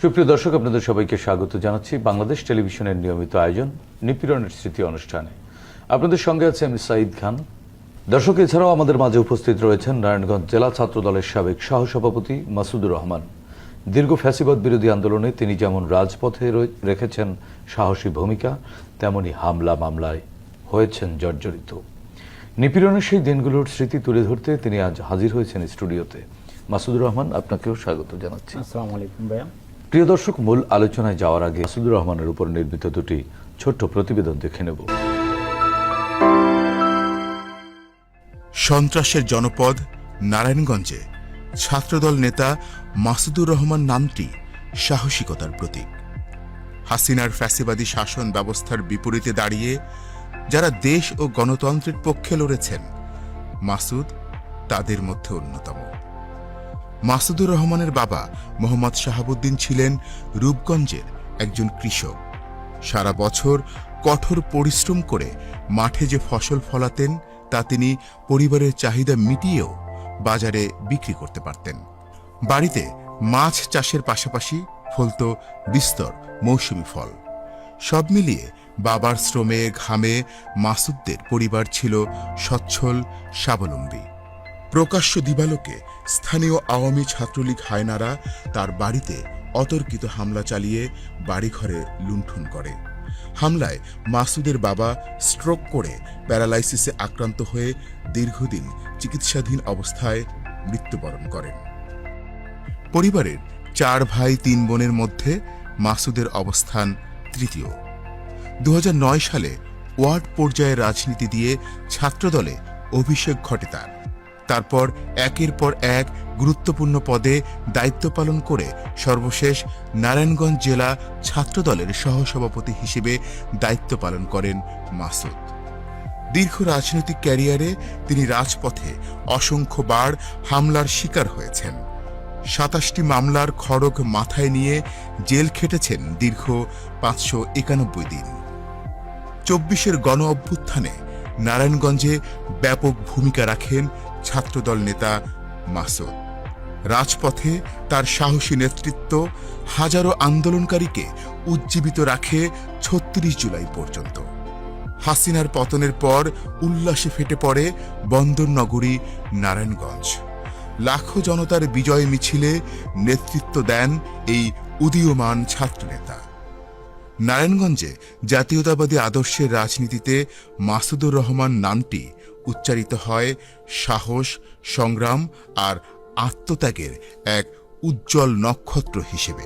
সুপ্রিয় দর্শক, আপনাদের সবাইকে স্বাগত জানাচ্ছি বাংলাদেশ টেলিভিশনের নিয়মিত আয়োজন নিপীড়নের স্মৃতি অনুষ্ঠানে। আপনাদের সঙ্গে আছে আমি সাঈদ খান। দর্শক, এছাড়াও আমাদের মাঝে উপস্থিত রয়েছেন নারায়ণগঞ্জ জেলা ছাত্র দলের সাবেক সহসভাপতি মাসুদুর রহমান। দীর্ঘ ফ্যাসিবাদ বিরোধী আন্দোলনে তিনি যেমন রাজপথে রেখেছেন সাহসী ভূমিকা, তেমনি হামলা মামলায় হয়েছেন জর্জরিত। নিপীড়নের সেই দিনগুলোর স্মৃতি তুলে ধরতে তিনি আজ হাজির হয়েছেন স্টুডিওতে। মাসুদুর রহমান, আপনাকেও স্বাগত জানাচ্ছি। আসসালামু আলাইকুম ভাইয়া। প্রিয় দর্শক, মূল আলোচনায় যাওয়ার আগে মাসুদুর রহমানের উপর নির্মিত দুটি ছোট্ট প্রতিবেদন দেখে নেব। সন্ত্রাসের জনপদ নারায়ণগঞ্জে ছাত্রদল নেতা মাসুদুর রহমান নামটি সাহসিকতার প্রতীক। হাসিনার ফ্যাসিবাদী শাসন ব্যবস্থার বিপরীতে দাঁড়িয়ে যারা দেশ ও গণতন্ত্রের পক্ষে লড়েছেন, মাসুদ তাদের মধ্যে অন্যতম। মাসুদুর রহমানের বাবা মোহাম্মদ শাহাবুদ্দিন ছিলেন রূপগঞ্জের একজন কৃষক। সারা বছর কঠোর পরিশ্রম করে মাঠে যে ফসল ফলাতেন তা তিনি পরিবারের চাহিদা মিটিয়েও বাজারে বিক্রি করতে পারতেন। বাড়িতে মাছ চাষের পাশাপাশি ফলত বিস্তর মৌসুমি ফল। সব মিলিয়ে বাবার শ্রমে ঘামে মাসুদদের পরিবার ছিল সচ্ছল স্বাবলম্বী। প্রকাশ্য দিবালোকে স্থানীয় আওয়ামী ছাত্রলীগ হায়নারা তার বাড়িতে অতর্কিত হামলা চালিয়ে বাড়িঘরে লুণ্ঠন করে। হামলায় মাসুদের বাবা স্ট্রোক করে প্যারালাইসিসে আক্রান্ত হয়ে দীর্ঘদিন চিকিৎসাধীন অবস্থায় মৃত্যুবরণ করেন। পরিবারের 4 ভাই 3 বোনের মধ্যে মাসুদের অবস্থান তৃতীয়। 2009 সালে ওয়ার্ড পর্যায়ে রাজনীতি দিয়ে ছাত্রদলে অভিষেক ঘটে তার। তারপর একের পর এক গুরুত্বপূর্ণ পদে দায়িত্ব পালন করে সর্বশেষ নারায়ণগঞ্জ জেলা ছাত্রদলের সহসভাপতি হিসেবে দায়িত্ব পালন করেন মাসুদ। দীর্ঘ রাজনৈতিক ক্যারিয়ারে তিনি রাজপথে অসংখ্যবার হামলার শিকার হয়েছেন। 27টি মামলার খড়গ মাথায় নিয়ে জেল খেটেছেন দীর্ঘ 591 দিন। 24-এর গণ অভ্যুত্থানে নারায়ণগঞ্জে ব্যাপক ভূমিকা রাখেন ছাত্রদল নেতা মাসুদ। রাজপথে তার সাহসী নেতৃত্ব হাজারো আন্দোলনকারীকে উজ্জীবিত রাখে 36 জুলাই পর্যন্ত। হাসিনার পতনের পর উল্লাসে ফেটে পড়ে বন্দরনগরী নারায়ণগঞ্জ। লাখো জনতার বিজয় মিছিলে নেতৃত্ব দেন এই উদীয়মান ছাত্রনেতা। নারায়ণগঞ্জে জাতীয়তাবাদী আদর্শের রাজনীতিতে মাসুদুর রহমান নামটি উচ্চারিত হয় সাহস, সংগ্রাম আর আত্মত্যাগের এক উজ্জ্বল নক্ষত্র হিসেবে।